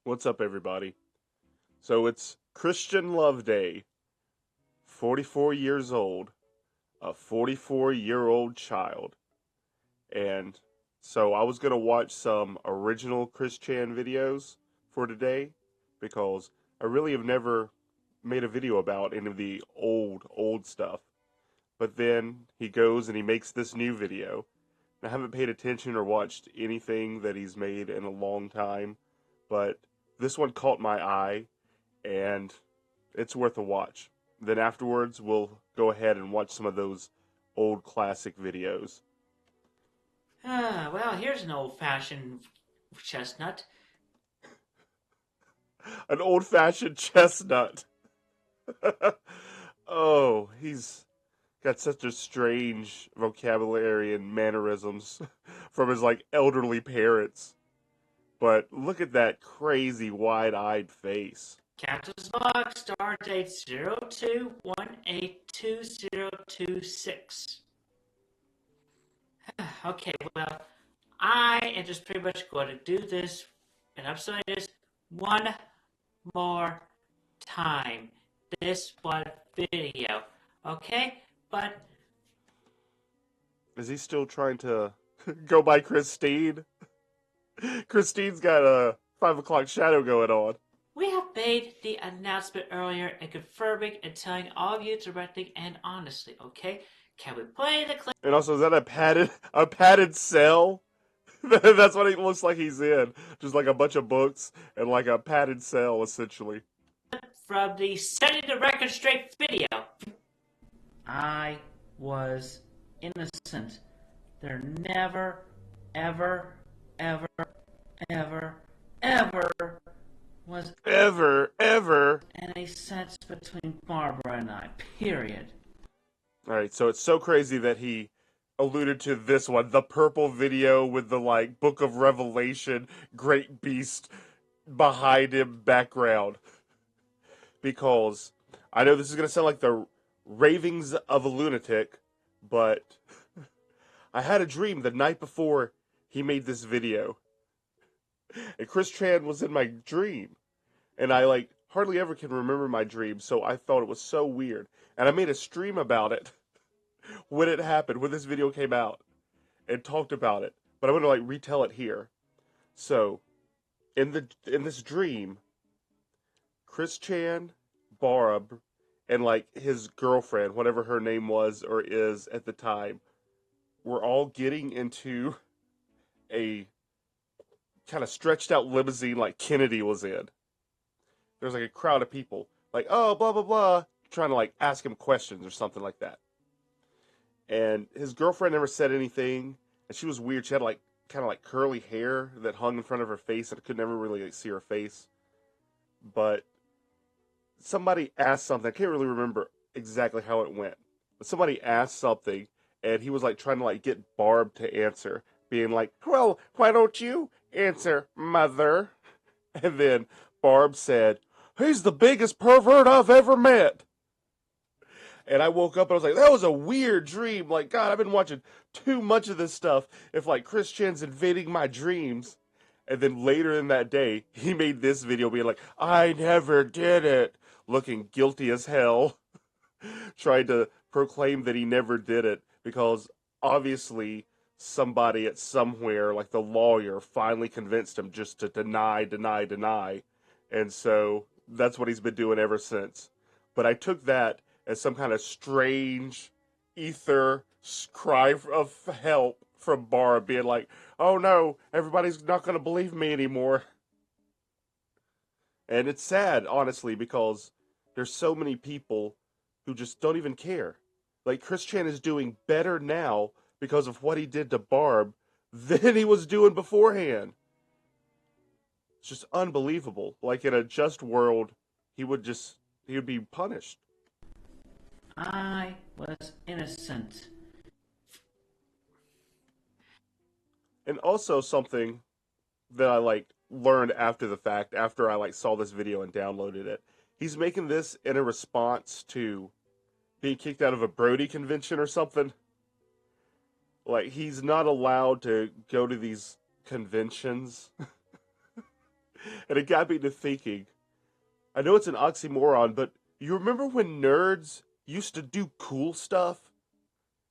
What's up, everybody? So it's Christian Love Day, 44 years old, a 44-year-old child. And so I was going to watch some original Chris Chan videos for today because I really have never made a video about any of the old stuff. But then he goes and he makes this new video. I haven't paid attention or watched anything that he's made in a long time, but this one caught my eye and it's worth a watch. Then afterwards, we'll go ahead and watch some of those old classic videos. Well, here's an old-fashioned chestnut. An old fashioned chestnut. Oh, he's got such a strange vocabulary and mannerisms from his like elderly parents. But look at that crazy wide eyed face. Captain's log, star date 02182026. Okay, well, I am just pretty much going to do this, and I'm saying this one more time. This one video, okay? But Is he still trying to go by Christine? Christine's got a 5 o'clock shadow going on. we have made the announcement earlier and confirming and telling all of you directly and honestly, okay? Can we play the clip And also, is that a padded cell? That's what he looks like he's in. Just like a bunch of books and like a padded cell, essentially. from the Setting the Record Straight video? I was innocent. There never, ever, ever, ever, ever was Ever. any sense between Barbara and I. Period. Alright, so it's so crazy that he alluded to this one, the purple video with the like Book of Revelation, Great Beast behind him background. Because I know this is gonna sound like the ravings of a lunatic, but I had a dream the night before he made this video. And Chris Chan was in my dream. And I like hardly ever can remember my dreams, so I thought it was so weird. And I made a stream about it when it happened, when this video came out, and talked about it. But I'm gonna like retell it here. So, in this dream, Chris Chan, Barb, and like his girlfriend, whatever her name was or is at the time, were all getting into a kind of stretched out limousine like Kennedy was in. There's like a crowd of people, like, oh, blah, blah, blah, trying to like ask him questions or something like that. And his girlfriend never said anything, and she was weird. She had like kind of like curly hair that hung in front of her face, and I could never really like, see her face. But somebody asked something. I can't really remember exactly how it went, but somebody asked something, and he was like trying to like get Barb to answer, being like, "Well, why don't you answer, mother?" And then Barb said, "He's the biggest pervert I've ever met." And I woke up and I was like, that was a weird dream. Like, God, I've been watching too much of this stuff. If like Chris Chan's invading my dreams. And then later in that day, he made this video being like, I never did it. Looking guilty as hell. Trying to proclaim that he never did it. Because obviously somebody at somewhere, like the lawyer, finally convinced him just to deny. And so that's what he's been doing ever since. But I took that as some kind of strange ether cry of help from Barb, being like, oh no, everybody's not going to believe me anymore. And it's sad, honestly, because there's so many people who just don't even care. Like, Chris Chan is doing better now because of what he did to Barb than he was doing beforehand. It's just unbelievable. Like, in a just world, he would be punished. I was innocent. And also something that I like learned after the fact, after I like saw this video and downloaded it. He's making this in a response to being kicked out of a Brody convention or something. Like, he's not allowed to go to these conventions And it got me to thinking. I know it's an oxymoron, but you remember when nerds used to do cool stuff?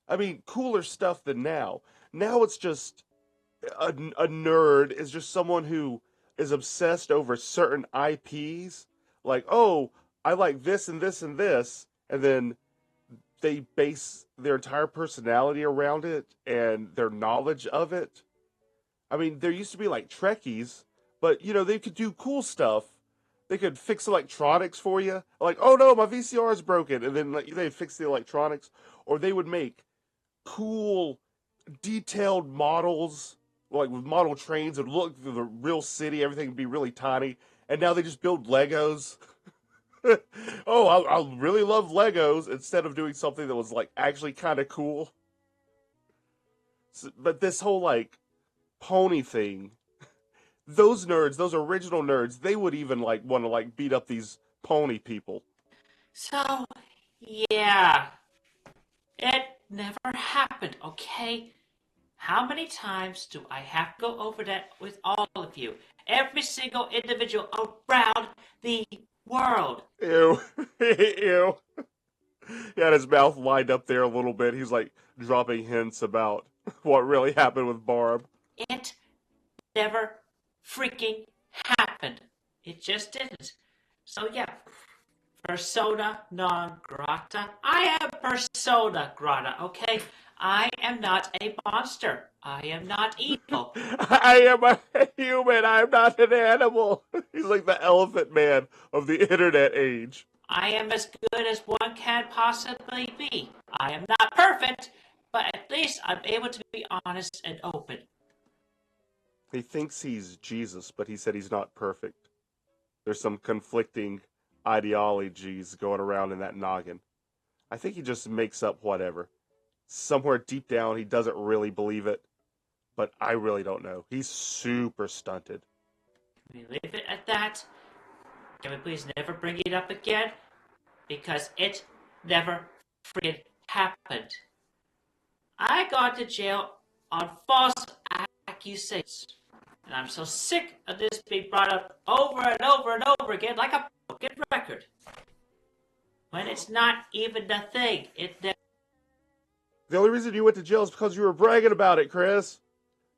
I mean, cooler stuff than now. Now it's just a nerd is just someone who is obsessed over certain IPs. Like, oh, I like this and this and this. And then they base their entire personality around it and their knowledge of it. I mean, there used to be like Trekkies, but they could do cool stuff. They could fix electronics for you. Like, oh no, my VCR is broken, and then like they fix the electronics, or they would make cool, detailed models, like with model trains that look through the real city. Everything would be really tiny, and now they just build Legos. Oh, I really love Legos instead of doing something that was like actually kind of cool. So, but this whole like pony thing, those nerds, those original nerds, they would even like want to like beat up these pony people. So, yeah, it never happened, okay? How many times do I have to go over that with all of you? Every single individual around the world. Ew, ew. He had his mouth lined up there a little bit. He's like dropping hints about what really happened with Barb. It never freaking happened. It just didn't. So yeah, persona non grata. I am persona grata, okay? I am not a monster. I am not evil. I am a human. I am not an animal. He's like the elephant man of the internet age. I am as good as one can possibly be. I am not perfect, but at least I'm able to be honest and open. He thinks he's Jesus, but he said he's not perfect. There's some conflicting ideologies going around in that noggin. I think he just makes up whatever. Somewhere deep down, he doesn't really believe it, but I really don't know. He's super stunted. Can we leave it at that? Can we please never bring it up again? Because it never freaking happened. I got to jail on false accusations. And I'm so sick of this being brought up over and over and over again like a broken record. When it's not even a thing. It never. The only reason you went to jail is because you were bragging about it, Chris.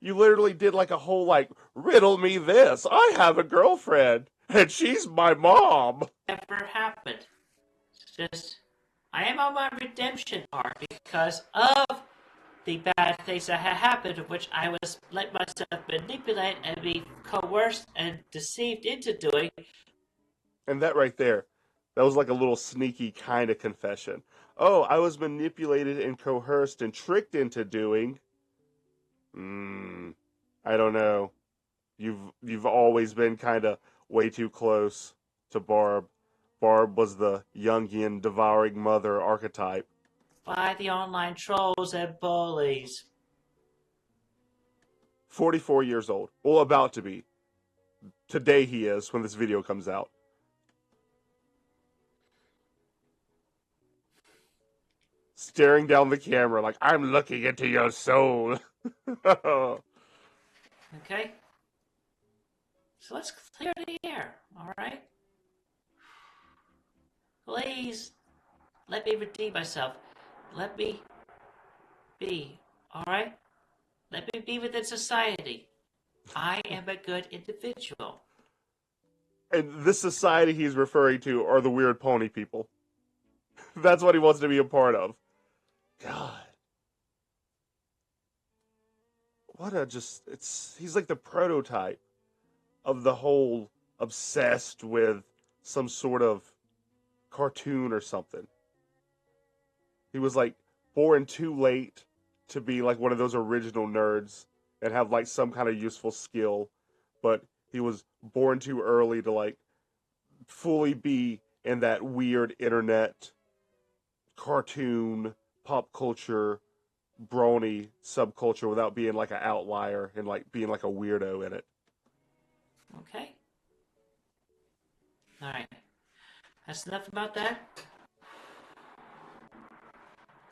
You literally did like a whole like, riddle me this. I have a girlfriend, and she's my mom. Never happened. It's just, I am on my redemption arc because of the bad things that had happened, which I was let myself manipulate and be coerced and deceived into doing. And that right there, that was like a little sneaky kind of confession. Oh, I was manipulated and coerced and tricked into doing. I don't know. You've always been kind of way too close to Barb. Barb was the Jungian devouring mother archetype. By the online trolls and bullies. 44 years old. Well, about to be. Today he is when this video comes out. Staring down the camera like, I'm looking into your soul. Okay? So let's clear the air, alright? Please, let me redeem myself. Let me be, alright? Let me be within society. I am a good individual. And this society he's referring to are the weird pony people. That's what he wants to be a part of. God. He's like the prototype of the whole obsessed with some sort of cartoon or something. He was like born too late to be like one of those original nerds and have like some kind of useful skill, but he was born too early to like fully be in that weird internet cartoon pop culture brony subculture without being like an outlier and like being like a weirdo in it. Okay? Alright. That's enough about that.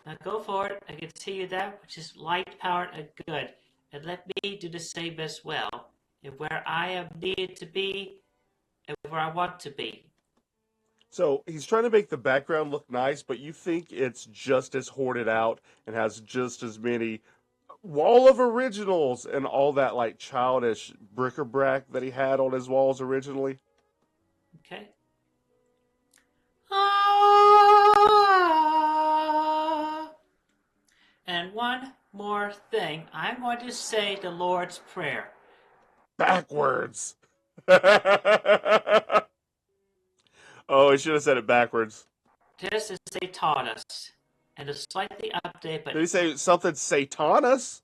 Now go for it and continue that which is light, powered, and good. And let me do the same as well. and where I am needed to be, and where I want to be. So he's trying to make the background look nice, but you think it's just as hoarded out and has just as many wall of originals and all that like childish bric-a-brac that he had on his walls originally. Okay? Ah. And one more thing. I'm going to say the Lord's Prayer. Backwards. Oh, he should have said it backwards. Just as they taught us. And to slightly update, but Did he say something Satanus?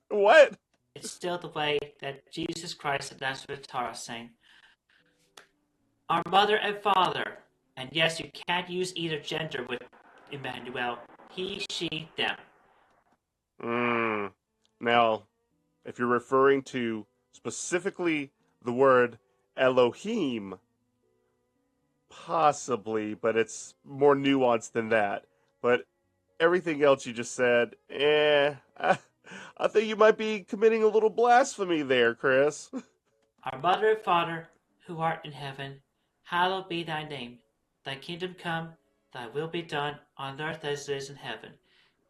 What? it's still the way that Jesus Christ of Nazareth taught us, saying, Our mother and father. And yes, you can't use either gender with Emmanuel. He, she, them. Now, if you're referring to specifically the word Elohim, possibly, but it's more nuanced than that. But everything else you just said, I think you might be committing a little blasphemy there, Chris. Our mother and father, who art in heaven, hallowed be thy name. Thy kingdom come, thy will be done, on earth as it is in heaven.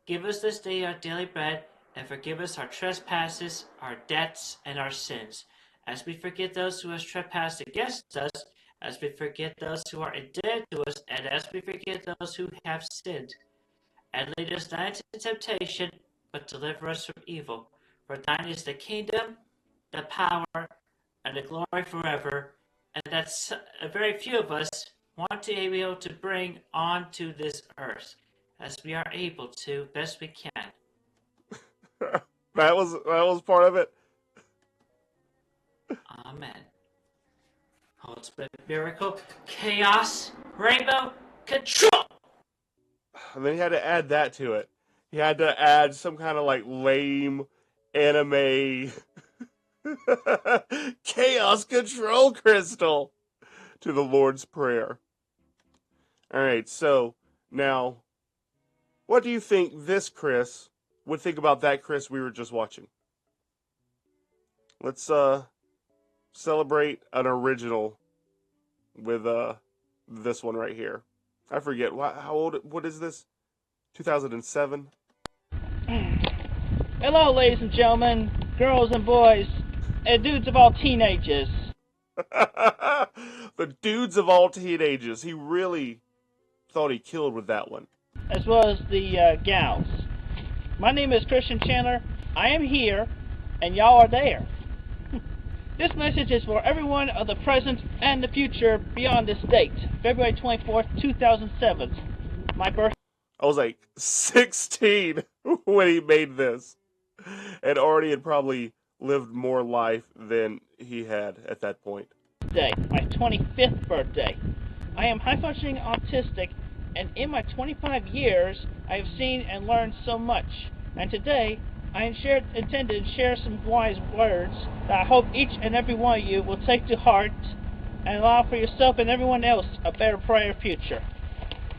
Give us this day our daily bread, and forgive us our trespasses, our debts, and our sins, as we forgive those who have trespassed against us, as we forgive those who are indebted to us, and as we forgive those who have sinned. And lead us not into temptation, but deliver us from evil. For thine is the kingdom, the power, and the glory forever. And that's very few of us want to be able to bring onto this earth, as we are able to, best we can. That was part of it. Amen. Ultimate miracle, chaos, rainbow, control! And then he had to add that to it. He had to add some kind of like lame anime chaos control crystal to the Lord's Prayer. Alright, so now, what do you think this Chris would think about that Chris we were just watching? Let's celebrate an original with this one right here. I forget how old. What is this? 2007. Hello, ladies and gentlemen, girls and boys, and dudes of all teenagers. The dudes of all teenagers. He really thought he killed with that one. As well as the gals. My name is Christian Chandler. I am here, and y'all are there. This message is for everyone of the present and the future beyond this date, February 24th, 2007. My birthday. I was like 16 when he made this, and already had probably lived more life than he had at that point. My 25th birthday. I am high-functioning autistic, and in my 25 years, I have seen and learned so much. And today, I intend to share some wise words that I hope each and every one of you will take to heart and allow for yourself and everyone else a better, brighter future.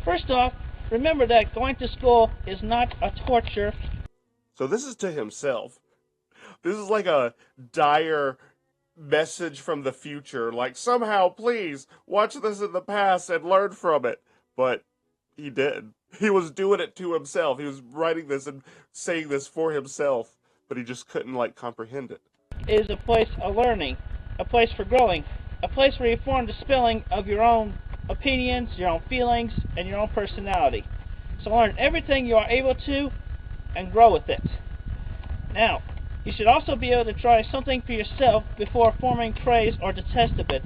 First off, remember that going to school is not a torture. So this is to himself. This is like a dire message from the future. Like, somehow, please, watch this in the past and learn from it. But he did. He was doing it to himself. He was writing this and saying this for himself. But he just couldn't, like, comprehend it. It is a place of learning, a place for growing, a place where you form the spelling of your own opinions, your own feelings, and your own personality. So learn everything you are able to and grow with it. Now, you should also be able to try something for yourself before forming praise or detest of it.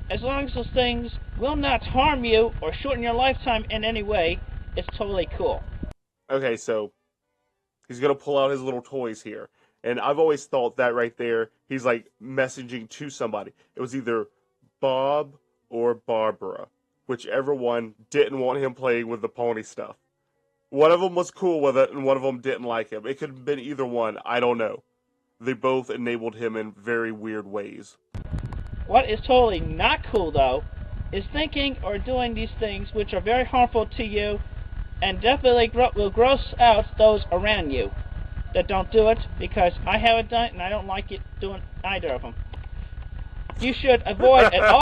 As long as those things will not harm you or shorten your lifetime in any way, it's totally cool. Okay, so he's going to pull out his little toys here. And I've always thought that right there, he's like messaging to somebody. It was either Bob or Barbara, whichever one didn't want him playing with the pony stuff. One of them was cool with it, and one of them didn't like him. It could have been either one. I don't know. They both enabled him in very weird ways. What is totally not cool, though, is thinking or doing these things which are very harmful to you and definitely will gross out those around you. that don't do it, because I haven't done it and I don't like it doing either of them. You should avoid at all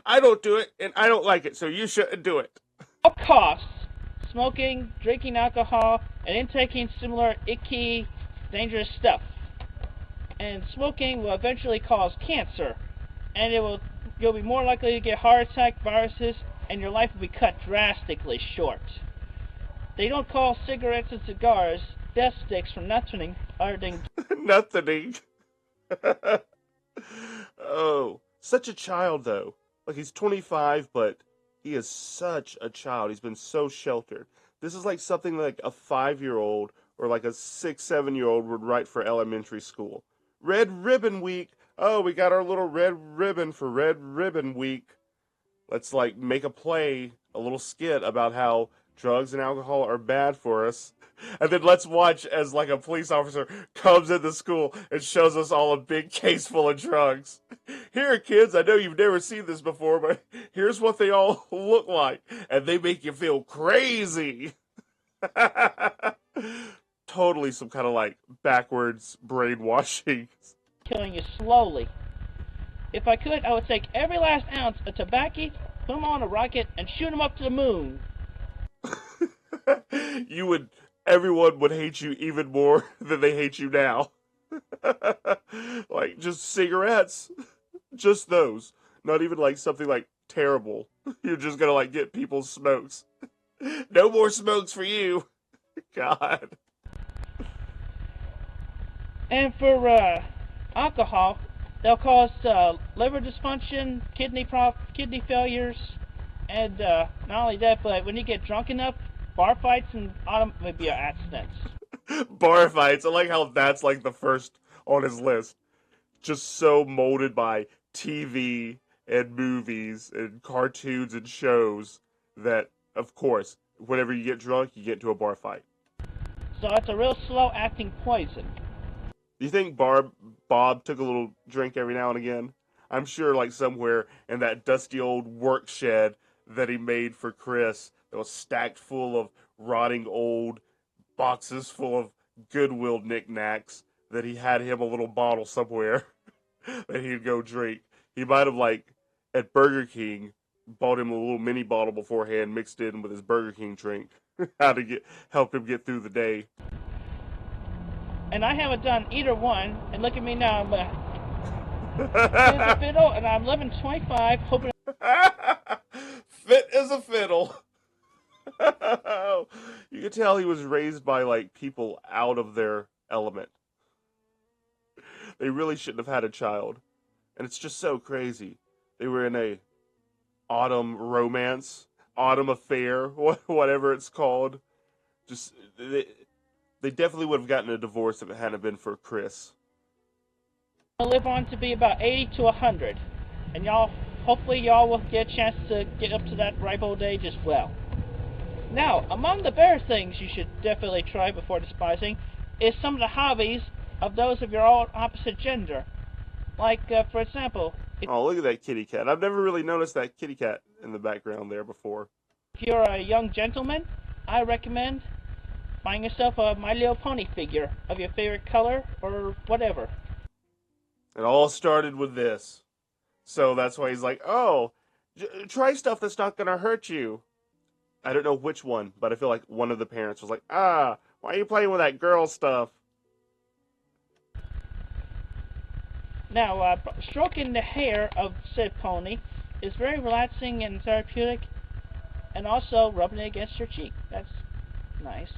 I don't do it, and I don't like it, so you shouldn't do it. costs smoking, drinking alcohol, and intaking similar icky, dangerous stuff. And smoking will eventually cause cancer, and you'll be more likely to get heart attack, viruses, and your life will be cut drastically short. They don't call cigarettes and cigars death sticks for nothing other than Nothing. Oh, such a child, though. Like, he's 25, but he is such a child. He's been so sheltered. This is like something like a 5-year-old or like a 6, 7-year-old would write for elementary school. Red Ribbon Week. Oh, we got our little red ribbon for Red Ribbon Week. Let's like make a play, a little skit about how drugs and alcohol are bad for us. And then let's watch as like a police officer comes into school and shows us all a big case full of drugs. Here, kids, I know you've never seen this before, but here's what they all look like. And they make you feel crazy. Totally some kind of like backwards brainwashing. killing you slowly. If I could, I would take every last ounce of tobacco, put them on a rocket, and shoot them up to the moon. Everyone would hate you even more than they hate you now. Like, just cigarettes. Just those. Not even like something like terrible. You're just gonna like get people's smokes. No more smokes for you. God. And for alcohol, they'll cause liver dysfunction, kidney failures, and not only that, but when you get drunk enough, bar fights and automobile accidents. Bar fights. I like how that's like the first on his list. Just so molded by TV and movies and cartoons and shows that, of course, whenever you get drunk, you get into a bar fight. So it's a real slow-acting poison. Do you think Bob took a little drink every now and again? I'm sure, like, somewhere in that dusty old work shed that he made for Chris that was stacked full of rotting old boxes full of Goodwill knickknacks, that he had him a little bottle somewhere that he'd go drink. He might have, like, at Burger King, bought him a little mini bottle beforehand, mixed in with his Burger King drink. Help him get through the day. And I haven't done either one, and look at me now, I'm fit as a fiddle, and I'm living 25, hoping... Fit as a fiddle. You could tell he was raised by, like, people out of their element. They really shouldn't have had a child. And it's just so crazy. They were in a autumn romance, autumn affair, whatever it's called. Just, they definitely would have gotten a divorce if it hadn't been for Chris. I'll live on to be about 80 to 100. And hopefully y'all will get a chance to get up to that ripe old age as well. Now, among the better things you should definitely try before despising is some of the hobbies of those of your own opposite gender. Like, for example... Oh, look at that kitty cat. I've never really noticed that kitty cat in the background there before. If you're a young gentleman, I recommend buying yourself a My Little Pony figure of your favorite color or whatever. It all started with this. So that's why he's like, oh, try stuff that's not going to hurt you. I don't know which one, but I feel like one of the parents was like, why are you playing with that girl stuff? Now, stroking the hair of said pony is very relaxing and therapeutic, and also rubbing it against your cheek. That's nice.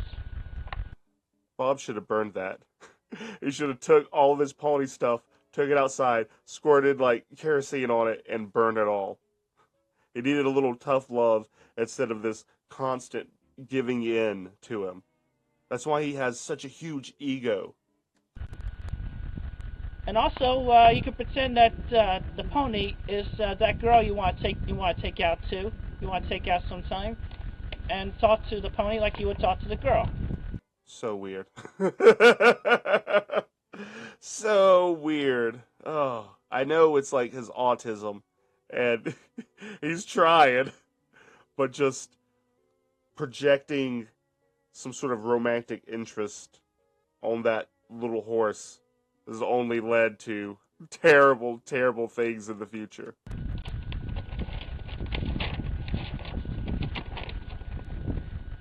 Bob should have burned that. He should have took all of his pony stuff, took it outside, squirted like kerosene on it, and burned it all. He needed a little tough love instead of this constant giving in to him. That's why he has such a huge ego. And also, you can pretend that the pony is that girl you want to take out to. You want to take out sometime, and talk to the pony like you would talk to the girl. So weird. So weird. Oh, I know it's like his autism, and he's trying, but just projecting some sort of romantic interest on that little horse has only led to terrible, terrible things in the future.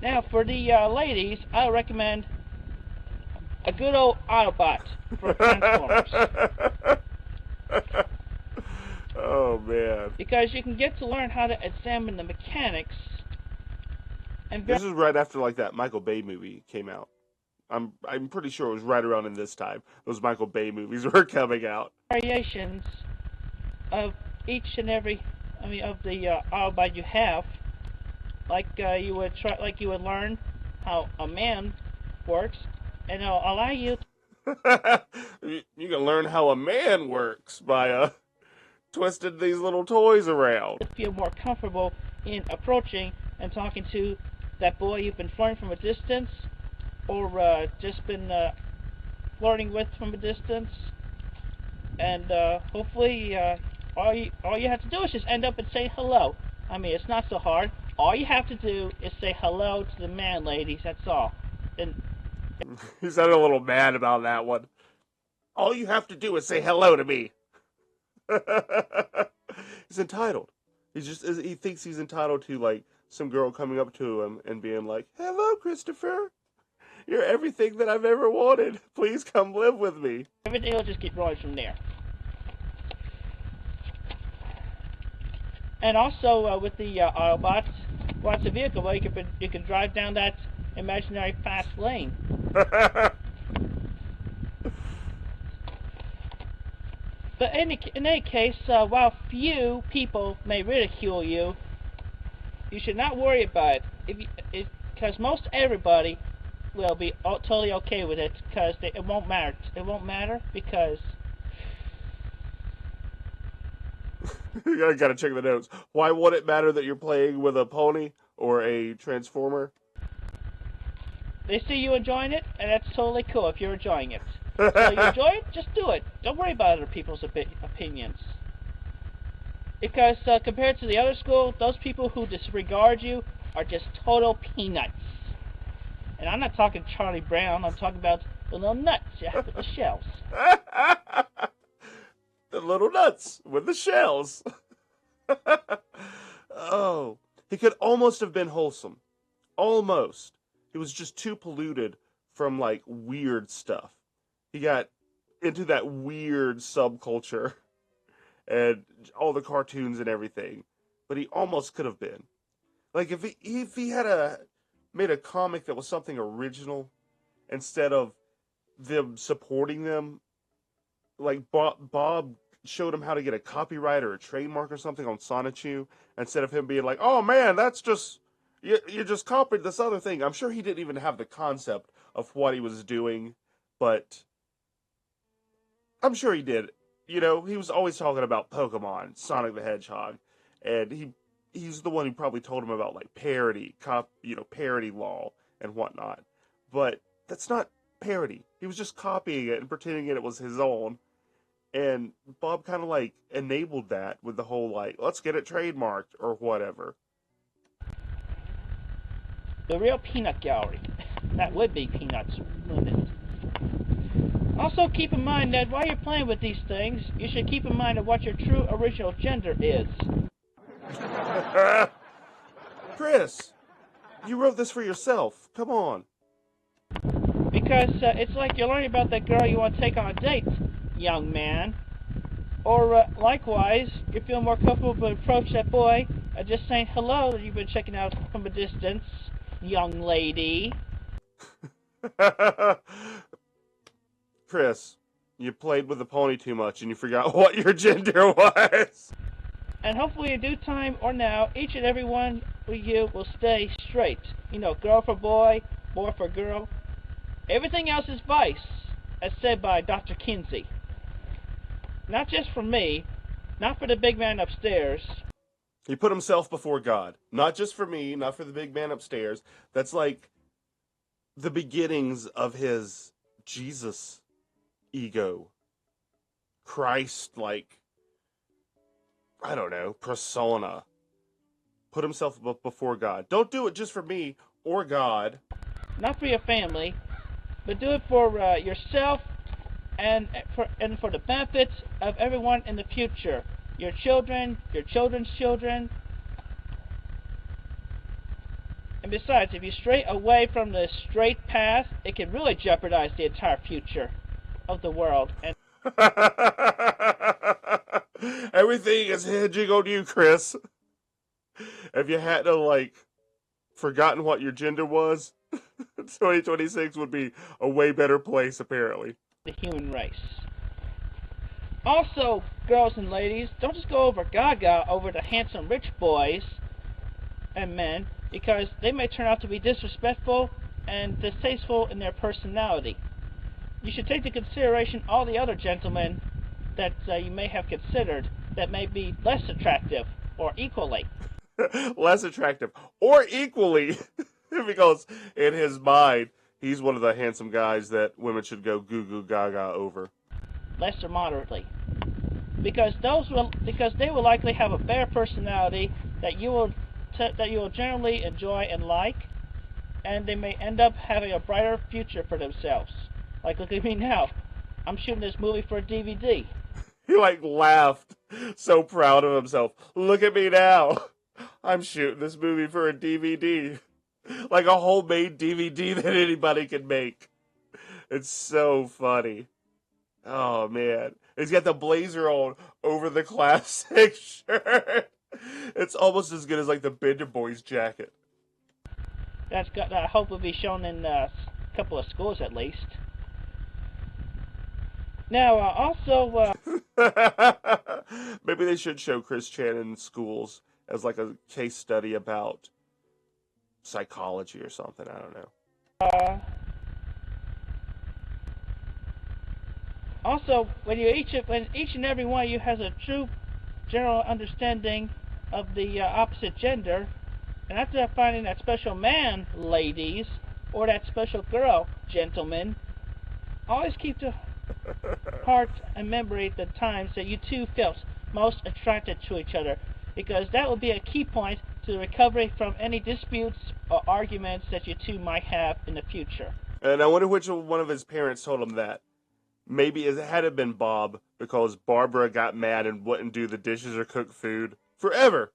Now, for the ladies, I recommend a good old Autobot from Transformers. Oh, man. Because you can get to learn how to examine the mechanics. And This is right after, like, that Michael Bay movie came out. I'm pretty sure it was right around in this time. Those Michael Bay movies were coming out. Variations of each and every, of the Autobot you have. Like you would learn how a man works, and it'll allow you You can learn how a man works by twisting these little toys around. to feel more comfortable in approaching and talking to that boy you've been flirting from a distance, or just been flirting with from a distance. And hopefully, all you have to do is just end up and say hello. It's not so hard. All you have to do is say hello to the man, ladies. That's all. And He sounded a little mad about that one. All you have to do is say hello to me. He's entitled. He thinks he's entitled to, like, some girl coming up to him and being like, "Hello, Christopher. You're everything that I've ever wanted. Please come live with me." everything will just keep rolling from there. And also with the Autobots, it's a vehicle where you can drive down that imaginary fast lane. But in any case, while few people may ridicule you, you should not worry about it, because most everybody will be totally okay with it, because it won't matter. It won't matter because I gotta check the notes. Why would it matter that you're playing with a pony or a transformer? they see you enjoying it, and that's totally cool if you're enjoying it. So you enjoy it, just do it. Don't worry about other people's opinions. Because compared to the other school, those people who disregard you are just total peanuts. And I'm not talking Charlie Brown, I'm talking about the little nuts you have with the shells. The little nuts with the shells. Oh, he could almost have been wholesome. Almost. He was just too polluted from, like, weird stuff. He got into that weird subculture and all the cartoons and everything. But he almost could have been. Like, if he had made a comic that was something original instead of them supporting them, like Bob showed him how to get a copyright or a trademark or something on Sonichu, instead of him being like, "Oh man, that's just you just copied this other thing." I'm sure he didn't even have the concept of what he was doing, but I'm sure he did. You know, he was always talking about Pokemon, Sonic the Hedgehog, and he's the one who probably told him about, like, parody law and whatnot. But that's not parody. He was just copying it and pretending it was his own. And Bob kind of, like, enabled that with the whole, like, let's get it trademarked or whatever. The real peanut gallery. That would be peanuts, wouldn't it? Also keep in mind that while you're playing with these things, you should keep in mind of what your true original gender is. Chris, you wrote this for yourself. Come on. Because it's like you're learning about that girl you want to take on a date, young man. Or likewise, you feel more comfortable to approach that boy just saying hello that you've been checking out from a distance, young lady. Chris, you played with the pony too much and you forgot what your gender was. And hopefully in due time or now, each and every one of you will stay straight. You know, girl for boy, boy for girl. Everything else is vice, as said by Dr. Kinsey. Not just for me, not for the big man upstairs. He put himself before God. Not just for me, not for the big man upstairs. That's like the beginnings of his Jesus ego. Christ, like, I don't know, persona. Put himself before God. Don't do it just for me or God. Not for your family, but do it for yourself and for the benefits of everyone in the future. Your children, your children's children. And besides, if you stray away from the straight path, it can really jeopardize the entire future of the world. And Everything is hinging on you, Chris. If you hadn't like forgotten what your gender was, 2026 would be a way better place, apparently. the human race. Also, girls and ladies, don't just go over gaga over the handsome rich boys and men, because they may turn out to be disrespectful and distasteful in their personality. You should take into consideration all the other gentlemen that you may have considered that may be less attractive or equally. Less attractive or equally, because in his mind, he's one of the handsome guys that women should go goo goo gaga over. Less or moderately. Because they will likely have a better personality that you will generally enjoy and like, and they may end up having a brighter future for themselves. Like, look at me now. I'm shooting this movie for a DVD. He like laughed, so proud of himself. Look at me now. I'm shooting this movie for a DVD. Like a homemade DVD that anybody can make. It's so funny. Oh man. He's got the blazer on over the classic shirt. It's almost as good as like the Bender Boys jacket. I hope will be shown in a couple of schools at least. Now, also, maybe they should show Chris Chan in schools as like a case study about psychology or something. I don't know. Also, when each and every one of you has a true general understanding of the opposite gender, and after finding that special man, ladies, or that special girl, gentlemen, always keep to heart and memory the times that you two felt most attracted to each other, because that will be a key point to the recovery from any disputes or arguments that you two might have in the future. And I wonder which one of his parents told him that. Maybe it had to been Bob, because Barbara got mad and wouldn't do the dishes or cook food forever,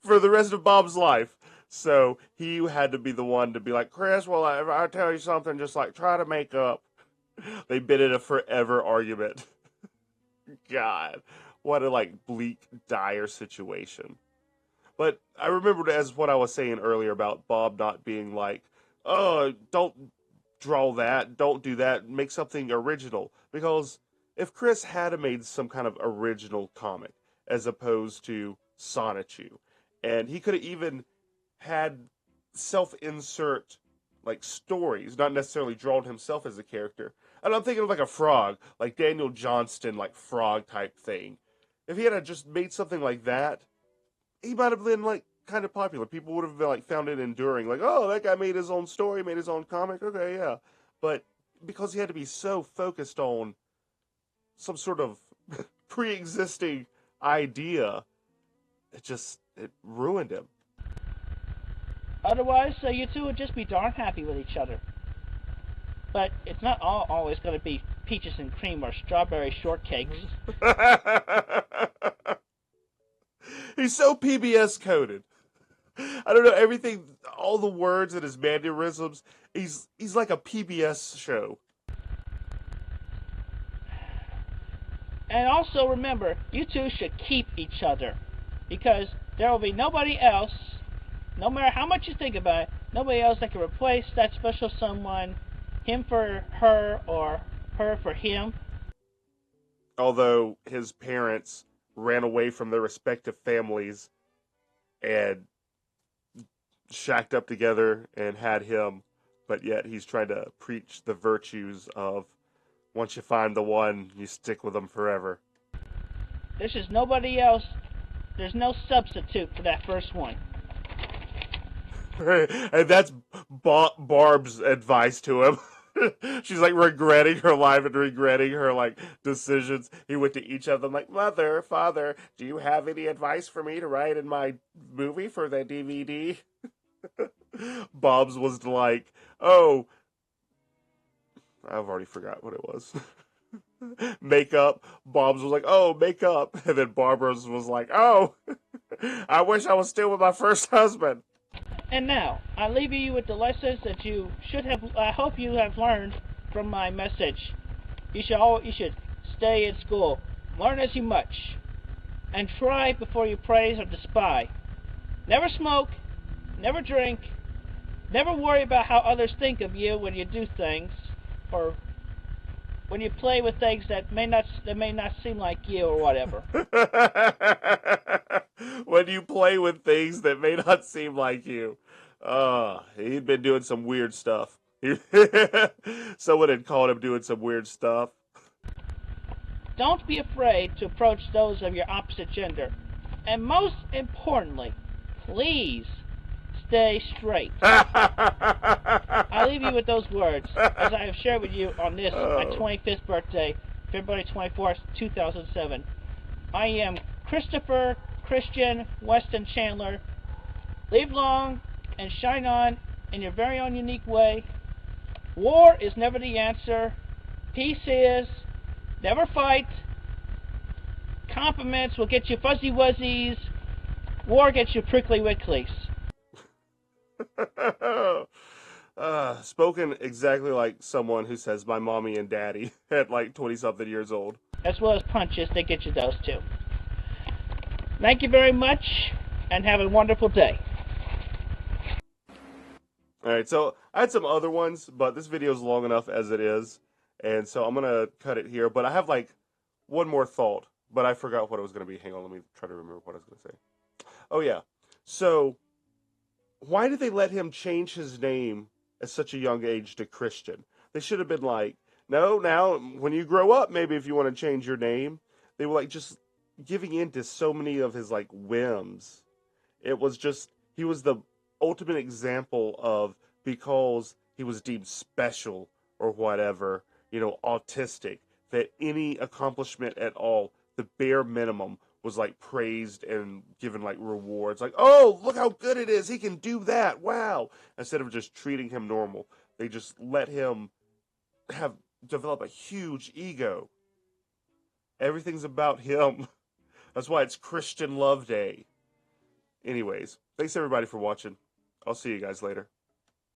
for the rest of Bob's life. So he had to be the one to be like, Chris, well, if I tell you something, just like try to make up. They've been in a forever argument. God, what a like bleak, dire situation. But I remembered as what I was saying earlier about Bob not being like, oh, don't draw that, don't do that, make something original. Because if Chris had made some kind of original comic as opposed to Sonichu, and he could have even had self-insert like stories, not necessarily drawn himself as a character. And I'm thinking of like a frog, like Daniel Johnston, like frog type thing. If he had just made something like that, he might have been like kind of popular. People would have been like found it enduring, like, oh, that guy made his own story, made his own comic. Okay, yeah. But because he had to be so focused on some sort of pre-existing idea, it ruined him. Otherwise, you two would just be darn happy with each other. But it's not always going to be peaches and cream or strawberry shortcakes. He's so PBS coded. I don't know, everything, all the words and his mannerisms, he's like a PBS show. And also remember, you two should keep each other, because there will be nobody else, no matter how much you think about it, nobody else that can replace that special someone, him for her or her for him. Although his parents ran away from their respective families and shacked up together and had him, but yet he's trying to preach the virtues of once you find the one, you stick with them forever. There's just nobody else. There's no substitute for that first one. And that's Barb's advice to him. She's like regretting her life and regretting her like decisions. He went to each of them like, Mother, Father, do you have any advice for me to write in my movie for the DVD? Bob's was like, oh, I've already forgot what it was. Makeup. Bob's was like, oh, makeup. And then Barbara's was like, oh, I wish I was still with my first husband. And now, I leave you with the lessons that you should have, I hope you have learned from my message. You should stay in school, learn as you much, and try before you praise or despise. Never smoke, never drink, never worry about how others think of you when you do things, or when you play with things that may not seem like you or whatever. When you play with things that may not seem like you. He'd been doing some weird stuff. Someone had caught him doing some weird stuff. Don't be afraid to approach those of your opposite gender. And most importantly, please stay straight. I leave you with those words, as I have shared with you on this, my 25th birthday, February 24th, 2007. I am Christopher Christian Weston Chandler. Live long and shine on in your very own unique way. War is never the answer. Peace is. Never fight. Compliments will get you fuzzy wuzzies. War gets you prickly wicklies. Spoken exactly like someone who says my mommy and daddy at like 20-something years old. As well as punches, they get you those too. Thank you very much, and have a wonderful day. Alright, so I had some other ones, but this video is long enough as it is, and so I'm going to cut it here. But I have like one more thought, but I forgot what it was going to be. Hang on, let me try to remember what I was going to say. Oh yeah, so why did they let him change his name at such a young age to Christian? They should have been like, no, now when you grow up, maybe if you want to change your name. They were like just giving in to so many of his like whims. It was just, he was the ultimate example of, because he was deemed special or whatever, autistic, that any accomplishment at all, the bare minimum, was like praised and given like rewards. Like, oh, look how good it is. He can do that. Wow. Instead of just treating him normal, they just let him develop a huge ego. Everything's about him. That's why it's Christian Love Day. Anyways, thanks everybody for watching. I'll see you guys later.